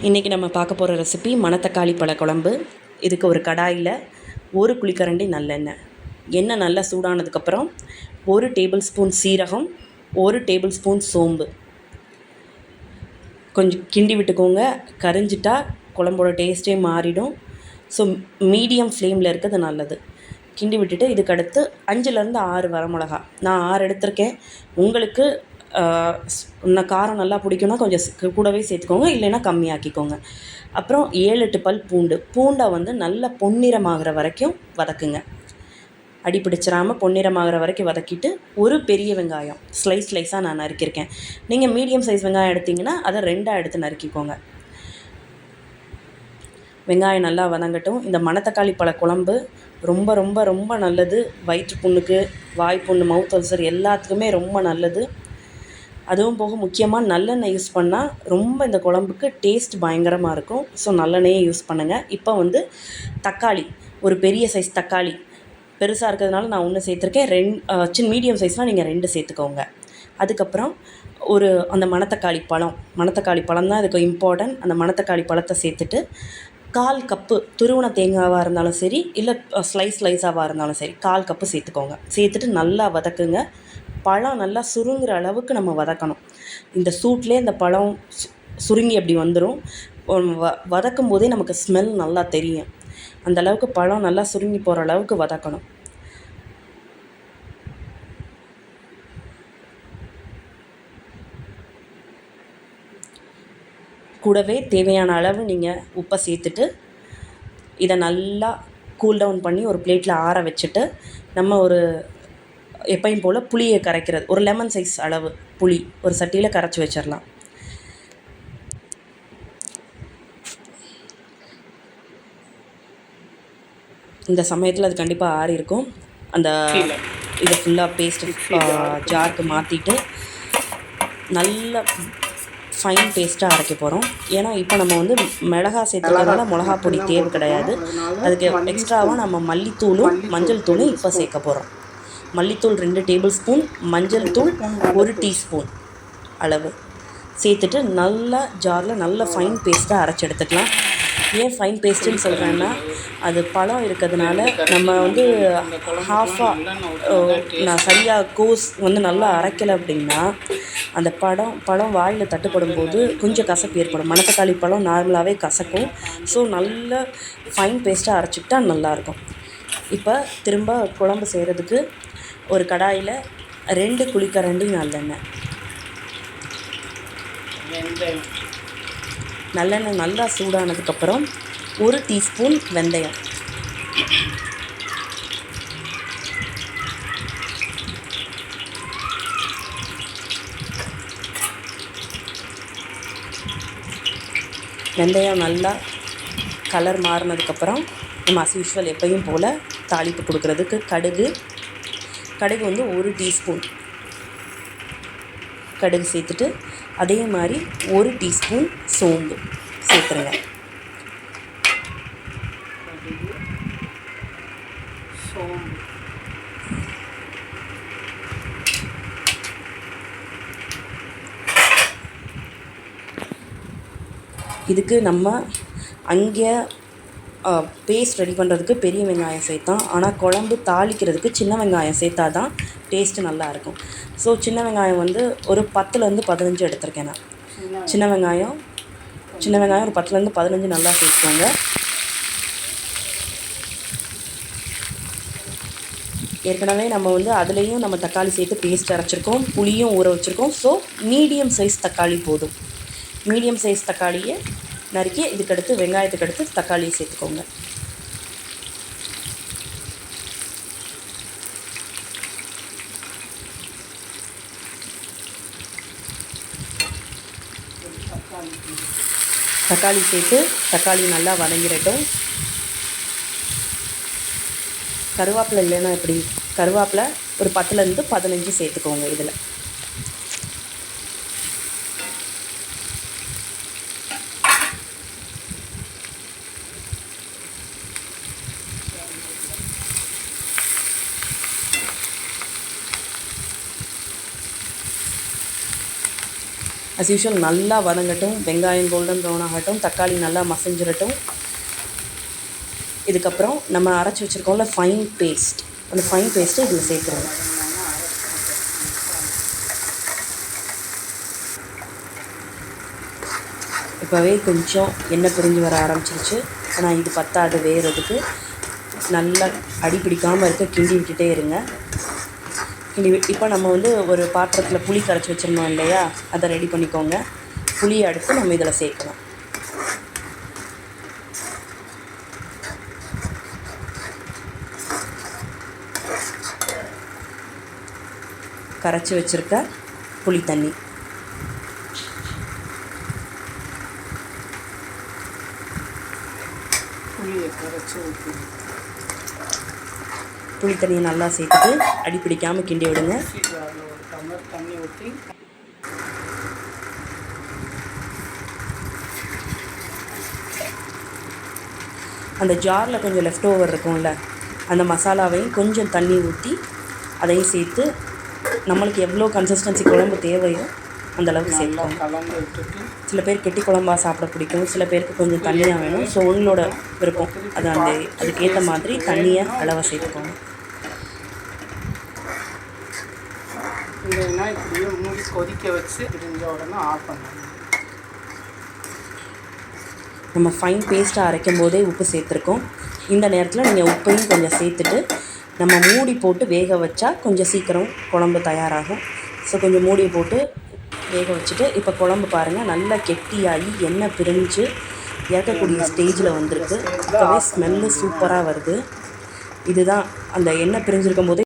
இன்றைக்கி நம்ம பார்க்க போகிற ரெசிபி மணத்தக்காளி பழ குழம்பு. இதுக்கு ஒரு கடாயில் ஒரு குழிக்கரண்டி நல்லெண்ணெய், எண்ணெய் நல்லா சூடானதுக்கப்புறம் 1 டேபிள் ஸ்பூன் சீரகம், 1 டேபிள் ஸ்பூன் சோம்பு கொஞ்சம் கிண்டி விட்டுக்கோங்க. கரிஞ்சிட்டா குழம்போட டேஸ்ட்டே மாறிடும். ஸோ மீடியம் ஃப்ளேமில் இருக்கிறது நல்லது. கிண்டி விட்டுட்டு இதுக்கடுத்து 5லேருந்து 6 வரமிளகா, நான் 6 எடுத்திருக்கேன். உங்களுக்கு இன்னும் காரம் நல்லா பிடிக்குன்னா கொஞ்சம் கூடவே சேர்த்துக்கோங்க, இல்லைன்னா கம்மியாக்கிக்கோங்க. அப்புறம் 7-8 பல் பூண்டை வந்து நல்லா பொன்னிறமாகிற வரைக்கும் வதக்குங்க. அடி பிடிச்சிடாமல் பொன்னிறமாகிற வரைக்கும் வதக்கிட்டு ஒரு பெரிய வெங்காயம் ஸ்லைஸாக நான் நறுக்கியிருக்கேன். நீங்கள் மீடியம் சைஸ் வெங்காயம் எடுத்திங்கன்னா அதை 2ஆக எடுத்து நறுக்கிக்கோங்க. வெங்காயம் நல்லா வதங்கட்டும். இந்த மணத்தக்காளி பழ குழம்பு ரொம்ப ரொம்ப ரொம்ப நல்லது. வயிற்று புண்ணுக்கு, வாய்ப்புண்ணு, மவுத் அல்சர் எல்லாத்துக்குமே ரொம்ப நல்லது. அதுவும் போக முக்கியமாக நல்லெண்ணெய் யூஸ் பண்ணால் ரொம்ப இந்த குழம்புக்கு டேஸ்ட் பயங்கரமாக இருக்கும். ஸோ நல்லெண்ணெயே யூஸ் பண்ணுங்கள். இப்போ வந்து தக்காளி, ஒரு பெரிய சைஸ் தக்காளி, பெருசாக இருக்கிறதுனால நான் 1 சேர்த்துருக்கேன். மீடியம் சைஸ்னால் நீங்கள் 2 சேர்த்துக்கோங்க. அதுக்கப்புறம் அந்த மணத்தக்காளி பழம் தான் இதுக்கு இம்பார்ட்டன்ட். அந்த மணத்தக்காளி பழத்தை சேர்த்துட்டு 1/4 கப்பு துருவன தேங்காவாக இருந்தாலும் சரி, இல்லை ஸ்லைஸாவாக இருந்தாலும் சரி 1/4 கப்பு சேர்த்துக்கோங்க. சேர்த்துட்டு நல்லா வதக்குங்க. பழம் நல்லா சுருங்குற அளவுக்கு நம்ம வதக்கணும். இந்த சூட்லேயே இந்த பழம் சுருங்கி அப்படி வந்துடும். வதக்கும் போதே நமக்கு ஸ்மெல் நல்லா தெரியும். அந்த அளவுக்கு பழம் நல்லா சுருங்கி போகிற அளவுக்கு வதக்கணும். கூடவே தேவையான அளவு நீங்கள் உப்பை சேர்த்துட்டு இதை நல்லா கூல் டவுன் பண்ணி ஒரு பிளேட்டில் ஆற வச்சுட்டு, நம்ம எப்பயும் போல் புளியை கரைக்கிறது, ஒரு லெமன் சைஸ் அளவு புளி ஒரு சட்டியில் கரைச்சி வச்சிடலாம். இந்த சமயத்தில் அது கண்டிப்பாக ஆறி இருக்கும். இதை ஃபுல்லாக பேஸ்ட்டு ஜாருக்கு மாற்றிட்டு நல்ல ஃபைன் பேஸ்ட்டாக அரைக்க போகிறோம். ஏன்னா இப்போ நம்ம வந்து மிளகா சேர்த்துக்கிறதுனால மிளகா பொடி தேவை கிடையாது. அதுக்கு எக்ஸ்ட்ராவாக நம்ம மல்லித்தூளும் மஞ்சள் தூளும் இப்போ சேர்க்க போகிறோம். மல்லித்தூள் 2 டேபிள் ஸ்பூன், மஞ்சள் தூள் 1 டீஸ்பூன் அளவு சேர்த்துட்டு நல்லா ஜாரில் நல்லா ஃபைன் பேஸ்ட்டாக அரைச்சி எடுத்துக்கலாம். ஏன் ஃபைன் பேஸ்ட்டுன்னு சொல்கிறேன்னா, அது பழம் இருக்கிறதுனால நம்ம வந்து நான் சரியாக கோஸ் வந்து நல்லா அரைக்கலை அப்படின்னா அந்த பழம் வாயில் தட்டுப்படும் போது கொஞ்சம் கசப்பு ஏற்படும். மணத்தக்காளி பழம் நார்மலாகவே கசக்கும். ஸோ நல்ல ஃபைன் பேஸ்ட்டாக அரைச்சிக்கிட்டா நல்லாயிருக்கும். இப்போ திரும்ப குழம்பு செய்கிறதுக்கு ஒரு கடாயில் 2 குழிக்கரண்டி நல்லெண்ணெய் நல்லா சூடானதுக்கப்புறம் 1 டீஸ்பூன் வெந்தயம், வெந்தயம் நல்லா கலர் மாறினதுக்கப்புறம் நம்ம அஸ் யூஷுவல் எப்பயும் போல் தாளிப்பு கொடுக்குறதுக்கு கடுகு வந்து 1 டீஸ்பூன் கடுகு சேர்த்துட்டு அதே மாதிரி 1 டீஸ்பூன் சோம்பு சேர்த்துருங்க. இதுக்கு நம்ம அங்கே பேஸ்ட் ரெடி பண்ணுறதுக்கு பெரிய வெங்காயம் சேர்த்தோம். ஆனால் குழம்பு தாளிக்கிறதுக்கு சின்ன வெங்காயம் சேர்த்தா தான் டேஸ்ட்டு நல்லாயிருக்கும். ஸோ சின்ன வெங்காயம் வந்து ஒரு 10லேருந்து 15 எடுத்திருக்கேன் நான். சின்ன வெங்காயம் ஒரு 10லேருந்து 15 நல்லா சேர்த்துக்கோங்க. ஏற்கனவே நம்ம வந்து அதுலேயும் நம்ம தக்காளி சேர்த்து பேஸ்ட் அரைச்சிருக்கோம், புளியும் ஊற வச்சுருக்கோம். ஸோ மீடியம் சைஸ் தக்காளி போதும். மீடியம் சைஸ் தக்காளியை நறுக்கி இதுக்கடுத்து வெங்காயத்துக்கு அடுத்து தக்காளியை சேர்த்துக்கோங்க. தக்காளி சேர்த்து தக்காளி நல்லா வதங்கிடட்டும். கருவேப்பிலை இல்லைன்னா எப்படி, கருவேப்பிலை ஒரு 10லேருந்து 15 சேர்த்துக்கோங்க. இதில் அஸ் யூஷுவல் நல்லா வதங்கட்டும். வெங்காயம் கோல்டன் ப்ரௌன் ஆகட்டும். தக்காளி நல்லா மசிஞ்சிடட்டும். இதுக்கப்புறம் நம்ம அரைச்சி வச்சுருக்கோம்ல ஃபைன் பேஸ்ட், அந்த ஃபைன் பேஸ்ட்டை இதில் சேர்த்துருவோம். இப்போவே கொஞ்சம் எண்ணெய் பிரிஞ்சு வர ஆரம்பிச்சிருச்சு. ஆனால் இது பத்தாது வேகிறதுக்கு. நல்லா அடி பிடிக்காமல் இருக்க கிண்டி விட்டுட்டே இருங்க. இப்போ நம்ம வந்து ஒரு பாத்திரத்தில் புளி கரைச்சி வச்சுருந்தோம் இல்லையா, அதை ரெடி பண்ணிக்கோங்க. புளியை அடுத்து நம்ம இதில் சேர்க்கலாம். கரைச்சி வச்சுருக்க புளி தண்ணி, புளி தண்ணியை நல்லா சேர்த்துட்டு அடி பிடிக்காமல் கிண்டி விடுங்க. தண்ணி ஊற்றி அந்த ஜாரில் கொஞ்சம் லெஃப்ட் ஓவர் இருக்கும்ல, அந்த மசாலாவையும் கொஞ்சம் தண்ணி ஊற்றி அதையும் சேர்த்து நம்மளுக்கு எவ்வளோ கன்சிஸ்டன்சி குழம்பு தேவையோ அந்த அளவுக்கு சேர்க்கணும். கலந்து விட்டுட்டு சில பேர் கெட்டி குழம்பா சாப்பிட பிடிக்கும், சில பேருக்கு கொஞ்சம் தண்ணியாக வேணும். ஸோ உங்களோட விருப்பம், அது அதுக்கேற்ற மாதிரி தண்ணியை அளவை சேர்த்துக்கோங்க. இல்லைன்னா இப்படியே மூடி கொதிக்க வச்சு இடிஞ்ச உடனே ஆஃப் பண்ணணும். நம்ம ஃபைன் பேஸ்ட்டாக அரைக்கும் போதே உப்பு சேர்த்துருக்கோம். இந்த நேரத்தில் நீங்கள் உப்பையும் கொஞ்சம் சேர்த்துட்டு நம்ம மூடி போட்டு வேக வச்சா கொஞ்சம் சீக்கிரம் குழம்பு தயாராகும். ஸோ கொஞ்சம் மூடி போட்டு வேக வச்சுட்டு இப்போ குழம்பு பாருங்கள் நல்லா கெட்டியாகி எண்ணெய் பிரிஞ்சு இறக்கக்கூடிய ஸ்டேஜில் வந்திருக்கு. இப்போவே ஸ்மெல்லு சூப்பராக வருது. இதுதான் அந்த எண்ணெய் பிரிஞ்சிருக்கும் போதே